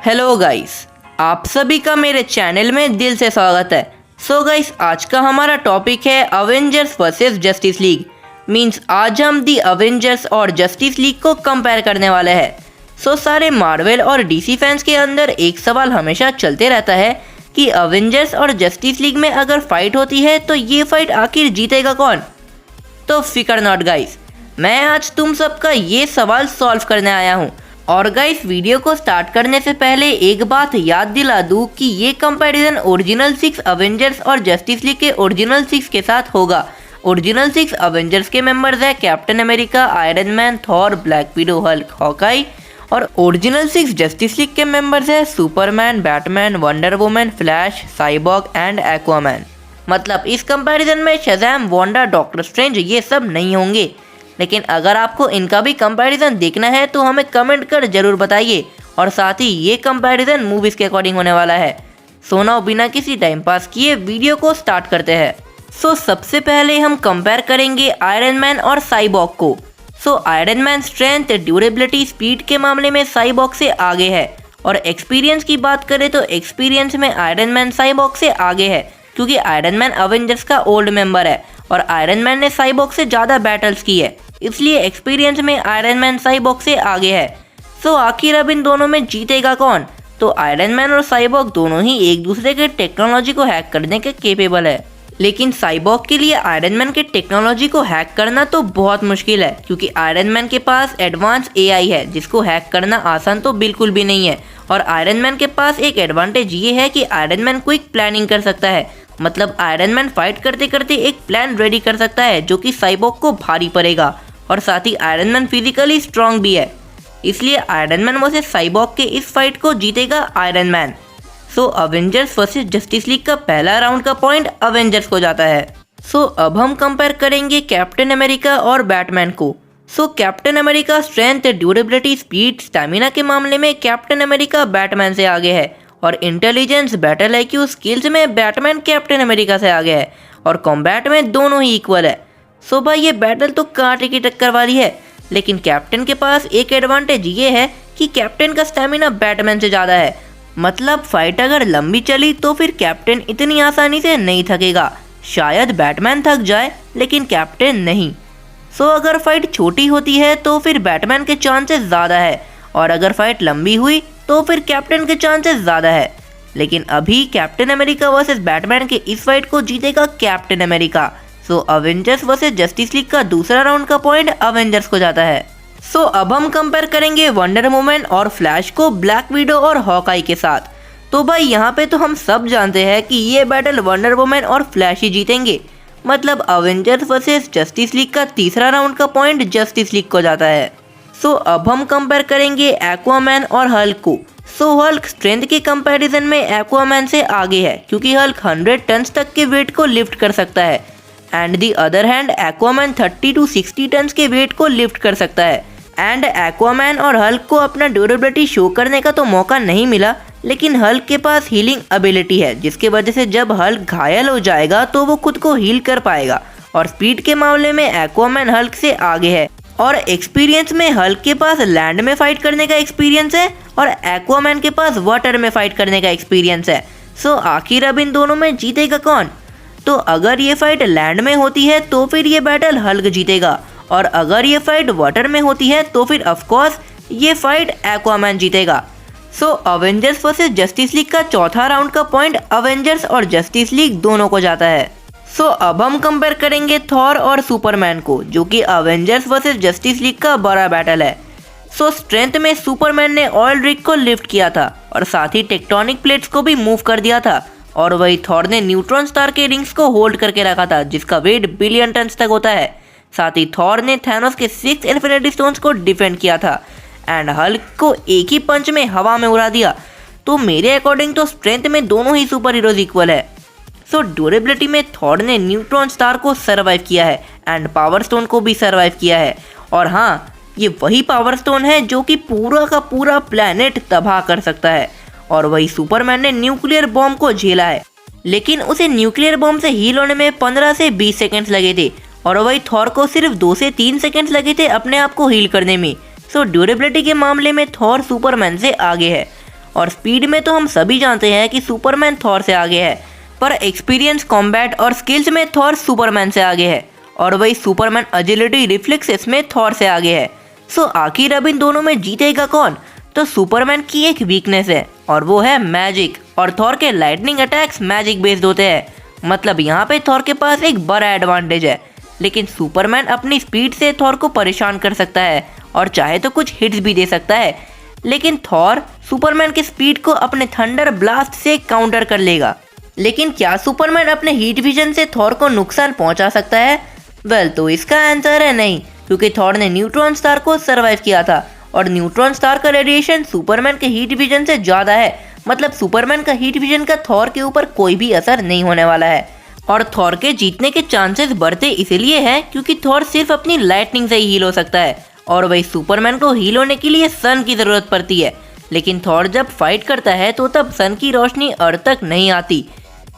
Hello guys, आप सभी का मेरे चैनल में दिल से स्वागत है। सो गाइस, आज का हमारा टॉपिक है Avengers versus justice league. Means आज हम दी अवेंजर्स और जस्टिस लीग को कंपेयर करने वाले हैं। सो सारे मार्वल और डीसी फैंस के अंदर एक सवाल हमेशा चलते रहता है कि अवेंजर्स और जस्टिस लीग में अगर फाइट होती है तो ये फाइट आखिर जीतेगा कौन। तो फिकर नॉट गाइस, मैं आज तुम सबका ये सवाल सॉल्व करने आया हूँ। और गाइस, वीडियो को स्टार्ट करने से पहले एक बात याद दिला दूँ कि ये कंपैरिजन ओरिजिनल 6 अवेंजर्स और जस्टिस लीग के ओरिजिनल 6 के साथ होगा। ओरिजिनल 6 अवेंजर्स के मेंबर्स है captain America, iron man, Thor, black window, Hulk, Hawkeye. और ओरिजिनल 6 जस्टिस लीग के मेंबर्स है Superman, Batman, wonder woman, flash, cyborg and Aquaman. मतलब इस कंपैरिजन में शज़ैम, वांडा, डॉक्टर स्ट्रेंज ये सब नहीं होंगे। लेकिन अगर आपको इनका भी कंपैरिजन देखना है तो हमें कमेंट कर जरूर बताइए। और साथ ही ये कंपैरिजन मूवीज के अकॉर्डिंग होने वाला है। सो नाउ बिना किसी टाइम पास किए वीडियो को स्टार्ट करते हैं। सो सबसे पहले हम कंपेयर करेंगे आयरन मैन और साइबॉर्ग को। So iron man strength, durability, speed के मामले में साइबॉर्ग से आगे है। और एक्सपीरियंस की बात करें तो एक्सपीरियंस में आयरन मैन साइबॉर्ग से आगे है, क्योंकि आयरन मैन अवेंजर्स का ओल्ड मेंबर है और आयरन मैन ने साइबॉर्ग से ज़्यादा बैटल्स की है, इसलिए एक्सपीरियंस में आयरन मैन साइबॉर्ग से आगे है। सो आखिर अब इन दोनों में जीतेगा कौन। तो आयरन मैन और साइबॉर्ग दोनों ही एक दूसरे के टेक्नोलॉजी को हैक करने के केपेबल है, लेकिन साइबॉर्ग के लिए आयरन मैन के टेक्नोलॉजी को हैक करना तो बहुत मुश्किल है, क्योंकि आयरन मैन के पास एडवांस एआई है जिसको हैक करना आसान तो बिल्कुल भी नहीं है। और आयरन मैन के पास एक एडवांटेज ये है कि आयरन मैन क्विक प्लानिंग कर सकता है। मतलब आयरन मैन फाइट करते करते एक प्लान रेडी कर सकता है जो कि साइबॉर्ग को भारी पड़ेगा। और साथ ही आयरन मैन फिजिकली स्ट्रांग भी है, इसलिए आयरन मैन वर्सेस साइबॉर्ग के इस फाइट को जीतेगा आयरन मैन। सो अवेंजर्स वर्सेस जस्टिस लीग का पहला राउंड का पॉइंट अवेंजर्स को जाता है। सो अब हम कंपेयर करेंगे कैप्टन अमेरिका और बैटमैन को। So Captain America strength, durability, speed, stamina के मामले में कैप्टन अमेरिका बैटमैन से आगे है। और इंटेलिजेंस, बैटल आईक्यू, स्किल्स में बैटमैन कैप्टन अमेरिका से आगे है। और कॉम्बैट में दोनों ही इक्वल है। सो भाई, ये बैटल तो कांटे की टक्कर वाली है, लेकिन कैप्टन के पास एक एडवांटेज ये है कि कैप्टन का स्टैमिना बैटमैन से ज़्यादा है। मतलब फाइट अगर लंबी चली तो फिर कैप्टन इतनी आसानी से नहीं थकेगा। शायद बैटमैन थक जाए लेकिन कैप्टन नहीं। सो अगर फाइट छोटी होती है तो फिर बैटमैन के चांसेस ज़्यादा है, और अगर फाइट लंबी हुई तो फिर कैप्टन के चांसेस ज़्यादा है। लेकिन अभी कैप्टन अमेरिका वर्सेस बैटमैन के इस फाइट को जीतेगा कैप्टन अमेरिका। सो अवेंजर्स वर्सेस जस्टिस लीग का दूसरा राउंड का पॉइंट अवेंजर्स को जाता है। सो अब हम कंपेयर करेंगे वंडर वुमन और फ्लैश को ब्लैक विडो और हॉकाई के साथ। तो भाई, यहाँ पे तो हम सब जानते हैं कि ये बैटल वंडर वुमन और फ्लैश ही जीतेंगे। मतलब अवेंजर्स वर्सेस जस्टिस लीग का तीसरा राउंड का पॉइंट जस्टिस लीग को जाता है। सो अब हम कंपेयर करेंगे एक्वामैन और हल्क को। सो हल्क स्ट्रेंथ के कंपैरिजन में एक्वामैन से आगे है, क्योंकि हल्क 100 टन तक के वेट को लिफ्ट कर सकता है। And the other hand Aquaman 30 to 60 ton के वेट को लिफ्ट कर सकता है। एंड एक्वामैन और हल्क को अपना ड्यूरेबिलिटी शो करने का तो मौका नहीं मिला, लेकिन हल्क के पास हीलिंग एबिलिटी है, जिसके वजह से जब हल्क घायल हो जाएगा तो वो खुद को हील कर पाएगा। और स्पीड के मामले में एक्वामैन हल्क से आगे है। और एक्सपीरियंस में हल्क के पास लैंड में फाइट करने का एक्सपीरियंस है और एक्वामैन के पास वाटर में फाइट करने का एक्सपीरियंस है। सो आखिर अब इन दोनों में जीतेगा कौन। तो अगर ये फाइट लैंड में होती है तो फिर ये बैटल हल्क जीतेगा, और अगर ये फाइट वाटर में होती है तो फिर ऑफकोर्स ये फाइट एक्वामैन जीतेगा। सो अवेंजर्स वर्सेस जस्टिस लीग का चौथा राउंड का पॉइंट अवेंजर्स और जस्टिस लीग दोनों को जाता है। सो अब हम कंपेयर करेंगे थॉर और सुपरमैन को, जो कि अवेंजर्स वर्सेस जस्टिस लीग का बड़ा बैटल है। सो स्ट्रेंथ में सुपरमैन ने ऑयल रिग को लिफ्ट किया था और साथ ही टेक्टोनिक प्लेट्स को भी मूव कर दिया था। और वही थॉर ने न्यूट्रॉन स्टार के रिंग्स को होल्ड करके रखा था, जिसका वेट बिलियन टन तक होता है। साथ ही थॉर ने थैनोस के 6 इन्फिनिटी स्टोन्स को डिफेंड किया था। एंड हल्क को एक ही पंच में हवा में उड़ा दिया। तो मेरे अकॉर्डिंग तो स्ट्रेंथ में दोनों ही सुपर हीरोज इक्वल है। सो ड्यूरेबिलिटी में थॉर ने न्यूट्रॉन स्टार को सर्वाइव किया है एंड पावर स्टोन को भी सर्वाइव किया है। और हाँ, ये वही पावर स्टोन है जो कि पूरा का पूरा प्लैनेट तबाह कर सकता है। और वही सुपरमैन ने न्यूक्लियर बॉम्ब को झेला है, लेकिन उसे न्यूक्लियर बॉम्ब से हील होने में 15 से 20 सेकंड्स लगे थे। और वही थॉर को सिर्फ 2 से 3 सेकंड्स लगे थे अपने आप को हील करने में। सो ड्यूरेबिलिटी के मामले में थॉर सुपरमैन से आगे है। और स्पीड में तो हम सभी जानते हैं कि सुपरमैन थॉर से आगे है, पर एक्सपीरियंस, कॉम्बैट और स्किल्स में थॉर सुपरमैन से आगे है, और वही सुपरमैन एजिलिटी, रिफ्लेक्सेस में थॉर से आगे है। सो आखिर अब इन दोनों में जीतेगा कौन? तो सुपरमैन की एक वीकनेस है और वो है मैजिक, और थॉर के लाइटनिंग अटैक्स मैजिक बेस्ड होते हैं। मतलब यहाँ पे थॉर के पास एक बड़ा एडवांटेज है, लेकिन सुपरमैन अपनी स्पीड से थॉर को परेशान कर सकता है और चाहे तो कुछ हिट्स भी दे सकता है, लेकिन थॉर सुपरमैन की स्पीड को अपने थंडर ब्लास्ट से काउंटर कर लेगा। लेकिन क्या सुपरमैन अपने हीट विजन से थॉर को नुकसान पहुंचा सकता है? वेल, तो इसका आंसर है नहीं, क्योंकि थॉर ने न्यूट्रॉन स्टार को सरवाइव किया था और न्यूट्रॉन स्टार का रेडिएशन सुपरमैन के हीट विजन से ज़्यादा है। मतलब सुपरमैन का हीट विजन का थॉर के ऊपर कोई भी असर नहीं होने वाला है, और थॉर के जीतने के चांसेस बढ़ते इसलिए हैं क्योंकि थॉर सिर्फ अपनी लाइटनिंग से ही हील हो सकता है, और वही सुपरमैन को हील होने के लिए सन की ज़रूरत पड़ती है। लेकिन थॉर जब फाइट करता है तो तब सन की रोशनी अर्थ तक नहीं आती,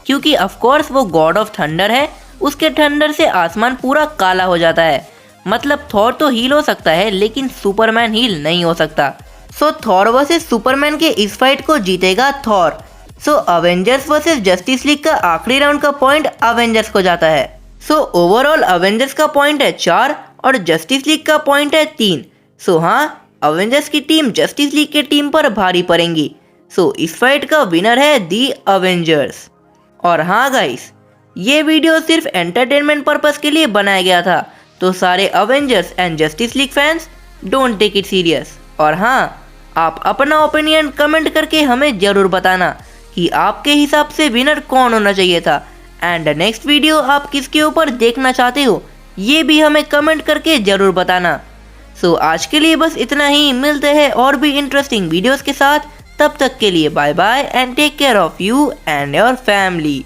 क्योंकि ऑफकोर्स वो गॉड ऑफ थंडर है, उसके थंडर से आसमान पूरा काला हो जाता है। मतलब थॉर तो हील हो सकता है लेकिन सुपरमैन हील नहीं हो सकता। सो थॉर वर्सेस सुपरमैन के इस फाइट को जीतेगा थॉर। सो अवेंजर्स वर्सेस जस्टिस लीग का आखिरी राउंड का पॉइंट अवेंजर्स को जाता है। सो ओवरऑल अवेंजर्स का पॉइंट है 4 और जस्टिस लीग का पॉइंट है 3। सो हाँ, अवेंजर्स की टीम जस्टिस लीग की टीम पर भारी पड़ेंगी। सो इस फाइट का विनर है दी अवेंजर्स। और हाँ गाइस, ये वीडियो सिर्फ एंटरटेनमेंट पर्पस के लिए बनाया गया था, तो सारे Avengers and Justice League fans don't take it serious. और हाँ, आप अपना ओपिनियन कमेंट करके हमें ज़रूर बताना कि आपके हिसाब से विनर कौन होना चाहिए था, एंड नेक्स्ट वीडियो आप किसके ऊपर देखना चाहते हो ये भी हमें कमेंट करके ज़रूर बताना। सो आज के लिए बस इतना ही, मिलते हैं और भी इंटरेस्टिंग वीडियोस के साथ। तब तक के लिए bye bye and take care of you and your family.